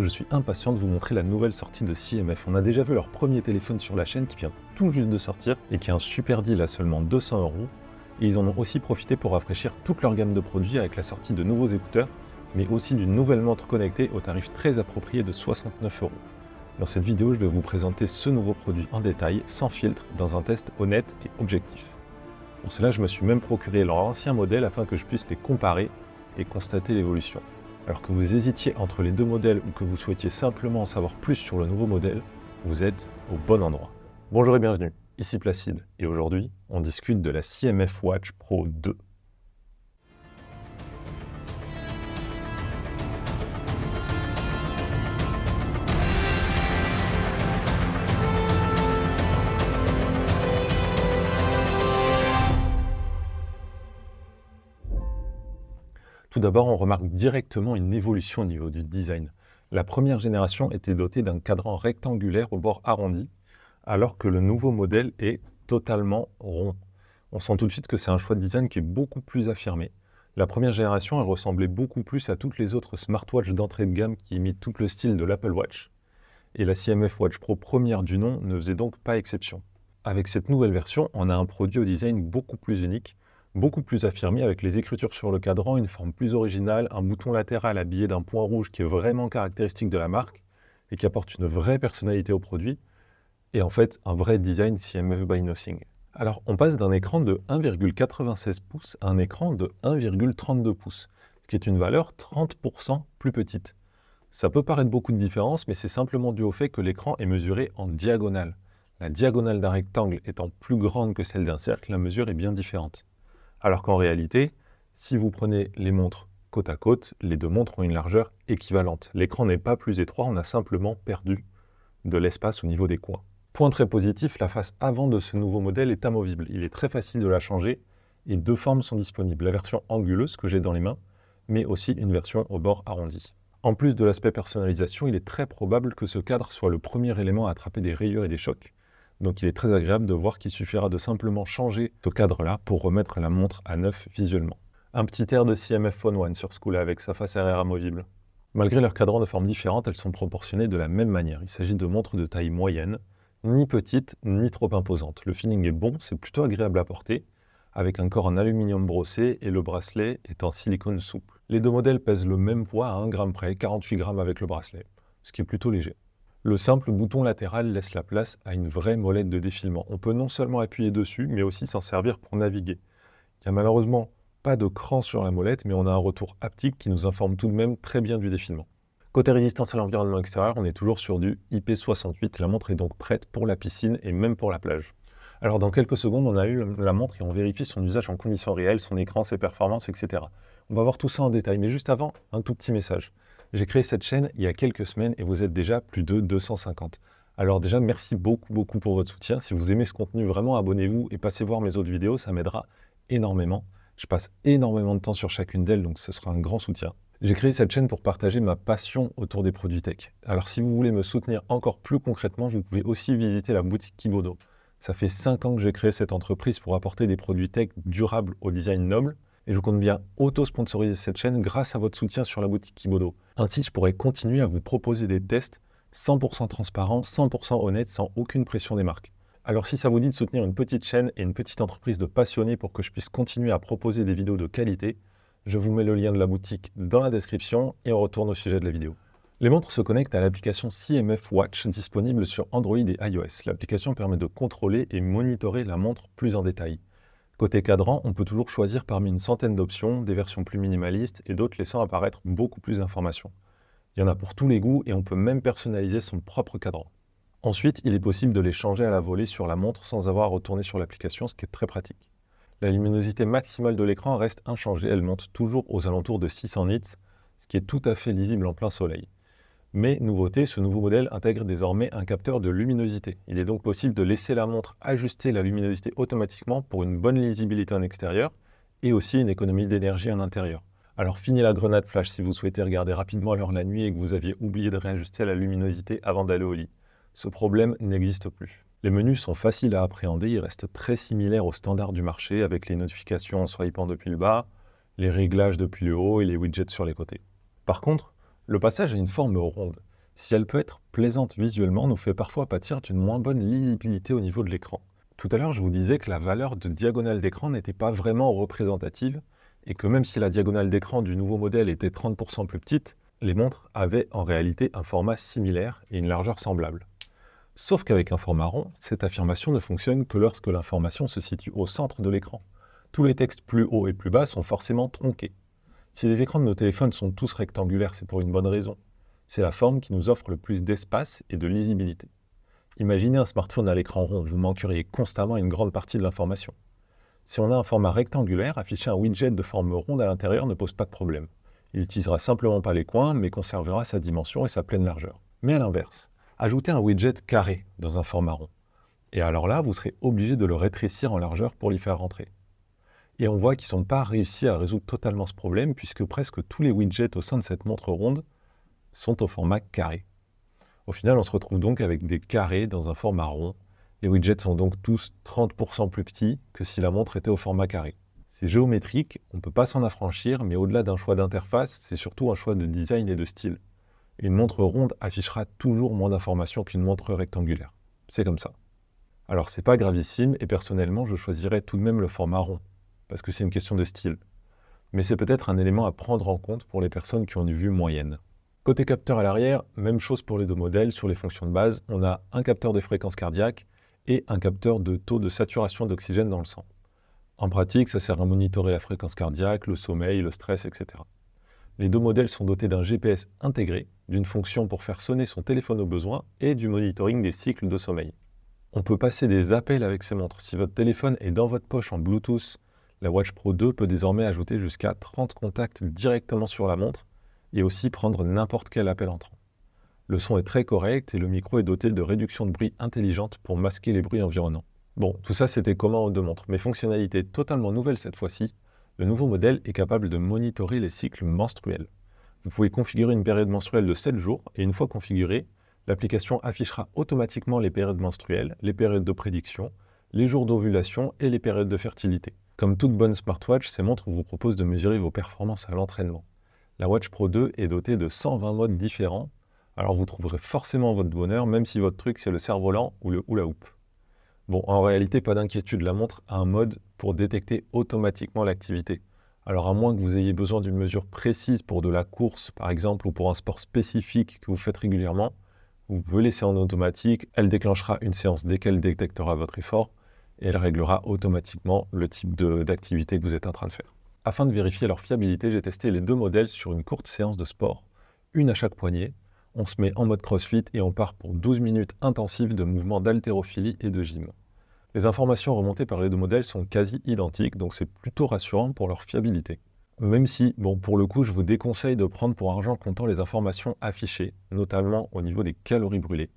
Je suis impatient de vous montrer la nouvelle sortie de CMF. On a déjà vu leur premier téléphone sur la chaîne qui vient tout juste de sortir et qui est un super deal à seulement 200 €. Et ils en ont aussi profité pour rafraîchir toute leur gamme de produits avec la sortie de nouveaux écouteurs, mais aussi d'une nouvelle montre connectée au tarif très approprié de 69 €. Dans cette vidéo, je vais vous présenter ce nouveau produit en détail, sans filtre, dans un test honnête et objectif. Pour cela, je me suis même procuré leur ancien modèle afin que je puisse les comparer et constater l'évolution. Alors que vous hésitiez entre les deux modèles ou que vous souhaitiez simplement en savoir plus sur le nouveau modèle, vous êtes au bon endroit. Bonjour et bienvenue, ici Placide, et aujourd'hui, on discute de la CMF Watch Pro 2. Tout d'abord, on remarque directement une évolution au niveau du design. La première génération était dotée d'un cadran rectangulaire au bord arrondi, alors que le nouveau modèle est totalement rond. On sent tout de suite que c'est un choix de design qui est beaucoup plus affirmé. La première génération, elle ressemblait beaucoup plus à toutes les autres smartwatches d'entrée de gamme qui imitent tout le style de l'Apple Watch. Et la CMF Watch Pro première du nom ne faisait donc pas exception. Avec cette nouvelle version, on a un produit au design beaucoup plus unique, beaucoup plus affirmé avec les écritures sur le cadran, une forme plus originale, un bouton latéral habillé d'un point rouge qui est vraiment caractéristique de la marque et qui apporte une vraie personnalité au produit et en fait un vrai design CMF by Nothing. Alors on passe d'un écran de 1,96 pouces à un écran de 1,32 pouces, ce qui est une valeur 30% plus petite. Ça peut paraître beaucoup de différence, mais c'est simplement dû au fait que l'écran est mesuré en diagonale. La diagonale d'un rectangle étant plus grande que celle d'un cercle, la mesure est bien différente. Alors qu'en réalité, si vous prenez les montres côte à côte, les deux montres ont une largeur équivalente. L'écran n'est pas plus étroit, on a simplement perdu de l'espace au niveau des coins. Point très positif, la face avant de ce nouveau modèle est amovible. Il est très facile de la changer et deux formes sont disponibles. La version anguleuse que j'ai dans les mains, mais aussi une version au bord arrondi. En plus de l'aspect personnalisation, il est très probable que ce cadre soit le premier élément à attraper des rayures et des chocs. Donc il est très agréable de voir qu'il suffira de simplement changer ce cadre-là pour remettre la montre à neuf visuellement. Un petit air de CMF Phone One sur ce coup-là avec sa face arrière amovible. Malgré leurs cadrans de forme différentes, elles sont proportionnées de la même manière. Il s'agit de montres de taille moyenne, ni petites, ni trop imposantes. Le feeling est bon, c'est plutôt agréable à porter, avec un corps en aluminium brossé et le bracelet est en silicone souple. Les deux modèles pèsent le même poids à 1 gramme près, 48 grammes avec le bracelet, ce qui est plutôt léger. Le simple bouton latéral laisse la place à une vraie molette de défilement. On peut non seulement appuyer dessus, mais aussi s'en servir pour naviguer. Il n'y a malheureusement pas de cran sur la molette, mais on a un retour haptique qui nous informe tout de même très bien du défilement. Côté résistance à l'environnement extérieur, on est toujours sur du IP68. La montre est donc prête pour la piscine et même pour la plage. Alors dans quelques secondes, on a eu la montre et on vérifie son usage en conditions réelles, son écran, ses performances, etc. On va voir tout ça en détail, mais juste avant, un tout petit message. J'ai créé cette chaîne il y a quelques semaines et vous êtes déjà plus de 250. Alors déjà, merci beaucoup pour votre soutien. Si vous aimez ce contenu, vraiment abonnez-vous et passez voir mes autres vidéos, ça m'aidera énormément. Je passe énormément de temps sur chacune d'elles, donc ce sera un grand soutien. J'ai créé cette chaîne pour partager ma passion autour des produits tech. Alors si vous voulez me soutenir encore plus concrètement, vous pouvez aussi visiter la boutique Kibodo. Ça fait 5 ans que j'ai créé cette entreprise pour apporter des produits tech durables au design noble. Et je compte bien auto-sponsoriser cette chaîne grâce à votre soutien sur la boutique Kibodo. Ainsi, je pourrai continuer à vous proposer des tests 100% transparents, 100% honnêtes, sans aucune pression des marques. Alors si ça vous dit de soutenir une petite chaîne et une petite entreprise de passionnés pour que je puisse continuer à proposer des vidéos de qualité, je vous mets le lien de la boutique dans la description et on retourne au sujet de la vidéo. Les montres se connectent à l'application CMF Watch disponible sur Android et iOS. L'application permet de contrôler et monitorer la montre plus en détail. Côté cadran, on peut toujours choisir parmi une centaine d'options, des versions plus minimalistes et d'autres laissant apparaître beaucoup plus d'informations. Il y en a pour tous les goûts et on peut même personnaliser son propre cadran. Ensuite, il est possible de les changer à la volée sur la montre sans avoir à retourner sur l'application, ce qui est très pratique. La luminosité maximale de l'écran reste inchangée, elle monte toujours aux alentours de 600 nits, ce qui est tout à fait lisible en plein soleil. Mais nouveauté, ce nouveau modèle intègre désormais un capteur de luminosité. Il est donc possible de laisser la montre ajuster la luminosité automatiquement pour une bonne lisibilité en extérieur et aussi une économie d'énergie en intérieur. Alors fini la grenade flash si vous souhaitez regarder rapidement l'heure la nuit et que vous aviez oublié de réajuster la luminosité avant d'aller au lit. Ce problème n'existe plus. Les menus sont faciles à appréhender, ils restent très similaires aux standards du marché avec les notifications en swipant depuis le bas, les réglages depuis le haut et les widgets sur les côtés. Par contre, le passage a une forme ronde. si elle peut être plaisante visuellement, nous fait parfois pâtir d'une moins bonne lisibilité au niveau de l'écran. Tout à l'heure, je vous disais que la valeur de diagonale d'écran n'était pas vraiment représentative et que même si la diagonale d'écran du nouveau modèle était 30% plus petite, les montres avaient en réalité un format similaire et une largeur semblable. Sauf qu'avec un format rond, cette affirmation ne fonctionne que lorsque l'information se situe au centre de l'écran. Tous les textes plus hauts et plus bas sont forcément tronqués. Si les écrans de nos téléphones sont tous rectangulaires, c'est pour une bonne raison. C'est la forme qui nous offre le plus d'espace et de lisibilité. Imaginez un smartphone à l'écran rond, vous manqueriez constamment une grande partie de l'information. Si on a un format rectangulaire, afficher un widget de forme ronde à l'intérieur ne pose pas de problème. Il n'utilisera simplement pas les coins, mais conservera sa dimension et sa pleine largeur. Mais à l'inverse, ajoutez un widget carré dans un format rond. Et alors là, vous serez obligé de le rétrécir en largeur pour l'y faire rentrer. Et on voit qu'ils n'ont pas réussi à résoudre totalement ce problème, puisque presque tous les widgets au sein de cette montre ronde sont au format carré. Au final, on se retrouve donc avec des carrés dans un format rond. Les widgets sont donc tous 30% plus petits que si la montre était au format carré. C'est géométrique, on ne peut pas s'en affranchir, mais au-delà d'un choix d'interface, c'est surtout un choix de design et de style. Une montre ronde affichera toujours moins d'informations qu'une montre rectangulaire. C'est comme ça. Alors c'est pas gravissime, et personnellement, je choisirais tout de même le format rond, parce que c'est une question de style. Mais c'est peut-être un élément à prendre en compte pour les personnes qui ont une vue moyenne. Côté capteur à l'arrière, même chose pour les deux modèles. Sur les fonctions de base, on a un capteur de fréquence cardiaque et un capteur de taux de saturation d'oxygène dans le sang. En pratique, ça sert à monitorer la fréquence cardiaque, le sommeil, le stress, etc. Les deux modèles sont dotés d'un GPS intégré, d'une fonction pour faire sonner son téléphone au besoin et du monitoring des cycles de sommeil. On peut passer des appels avec ces montres. Si votre téléphone est dans votre poche en Bluetooth, la Watch Pro 2 peut désormais ajouter jusqu'à 30 contacts directement sur la montre et aussi prendre n'importe quel appel entrant. Le son est très correct et le micro est doté de réduction de bruit intelligente pour masquer les bruits environnants. Bon, tout ça c'était commun aux deux montres, mais fonctionnalité totalement nouvelle cette fois-ci, le nouveau modèle est capable de monitorer les cycles menstruels. Vous pouvez configurer une période menstruelle de 7 jours et une fois configurée, l'application affichera automatiquement les périodes menstruelles, les périodes de prédiction, les jours d'ovulation et les périodes de fertilité. Comme toute bonne smartwatch, ces montres vous proposent de mesurer vos performances à l'entraînement. La Watch Pro 2 est dotée de 120 modes différents, alors vous trouverez forcément votre bonheur, même si votre truc c'est le cerf-volant ou le hula hoop. Bon, en réalité, pas d'inquiétude, la montre a un mode pour détecter automatiquement l'activité. Alors à moins que vous ayez besoin d'une mesure précise pour de la course, par exemple, ou pour un sport spécifique que vous faites régulièrement, vous pouvez laisser en automatique, elle déclenchera une séance dès qu'elle détectera votre effort, et elle réglera automatiquement le type d'activité que vous êtes en train de faire. Afin de vérifier leur fiabilité, j'ai testé les deux modèles sur une courte séance de sport, une à chaque poignet. On se met en mode CrossFit et on part pour 12 minutes intensives de mouvements d'haltérophilie et de gym. Les informations remontées par les deux modèles sont quasi identiques, donc c'est plutôt rassurant pour leur fiabilité. Même si, bon, pour le coup, je vous déconseille de prendre pour argent comptant les informations affichées, notamment au niveau des calories brûlées.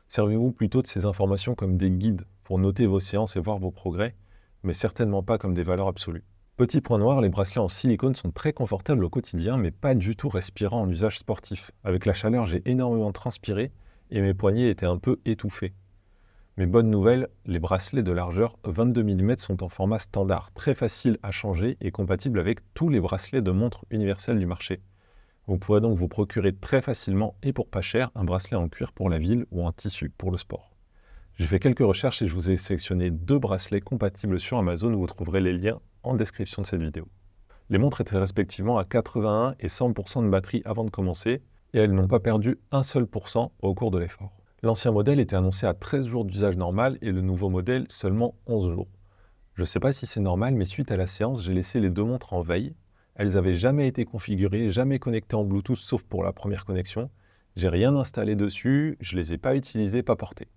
Servez-vous plutôt de ces informations comme des guides pour noter vos séances et voir vos progrès, mais certainement pas comme des valeurs absolues. Petit point noir, les bracelets en silicone sont très confortables au quotidien, mais pas du tout respirants en usage sportif. Avec la chaleur, j'ai énormément transpiré et mes poignets étaient un peu étouffés. Mais bonne nouvelle, les bracelets de largeur 22 mm sont en format standard, très facile à changer et compatible avec tous les bracelets de montre universels du marché. Vous pourrez donc vous procurer très facilement et pour pas cher un bracelet en cuir pour la ville ou en tissu pour le sport. J'ai fait quelques recherches et je vous ai sélectionné 2 bracelets compatibles sur Amazon où vous trouverez les liens en description de cette vidéo. Les montres étaient respectivement à 81 et 100% de batterie avant de commencer et elles n'ont pas perdu un seul pourcent au cours de l'effort. L'ancien modèle était annoncé à 13 jours d'usage normal et le nouveau modèle seulement 11 jours. Je ne sais pas si c'est normal, mais suite à la séance, j'ai laissé les deux montres en veille. Elles n'avaient jamais été configurées, jamais connectées en Bluetooth sauf pour la première connexion. J'ai rien installé dessus, je ne les ai pas utilisées, pas portées.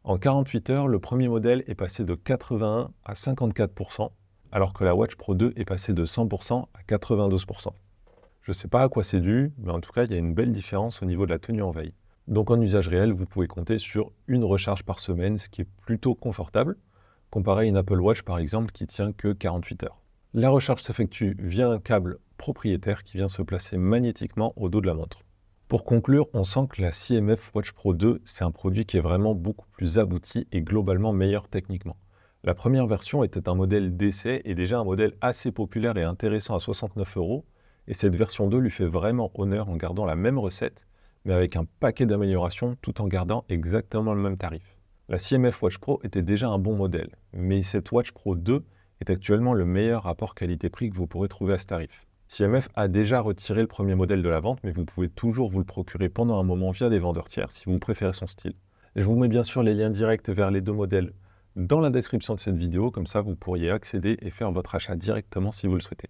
En 48 heures, le premier modèle est passé de 81 à 54%, alors que la Watch Pro 2 est passée de 100% à 92%. Je ne sais pas à quoi c'est dû, mais en tout cas, il y a une belle différence au niveau de la tenue en veille. Donc en usage réel, vous pouvez compter sur une recharge par semaine, ce qui est plutôt confortable, comparé à une Apple Watch par exemple qui tient que 48 heures. La recharge s'effectue via un câble propriétaire qui vient se placer magnétiquement au dos de la montre. Pour conclure, on sent que la CMF Watch Pro 2, c'est un produit qui est vraiment beaucoup plus abouti et globalement meilleur techniquement. La première version était un modèle d'essai et déjà un modèle assez populaire et intéressant à 69 €, et cette version 2 lui fait vraiment honneur en gardant la même recette, mais avec un paquet d'améliorations tout en gardant exactement le même tarif. La CMF Watch Pro était déjà un bon modèle, mais cette Watch Pro 2 est actuellement le meilleur rapport qualité-prix que vous pourrez trouver à ce tarif. CMF a déjà retiré le premier modèle de la vente, mais vous pouvez toujours vous le procurer pendant un moment via des vendeurs tiers si vous préférez son style. Je vous mets bien sûr les liens directs vers les deux modèles dans la description de cette vidéo, comme ça vous pourriez accéder et faire votre achat directement si vous le souhaitez.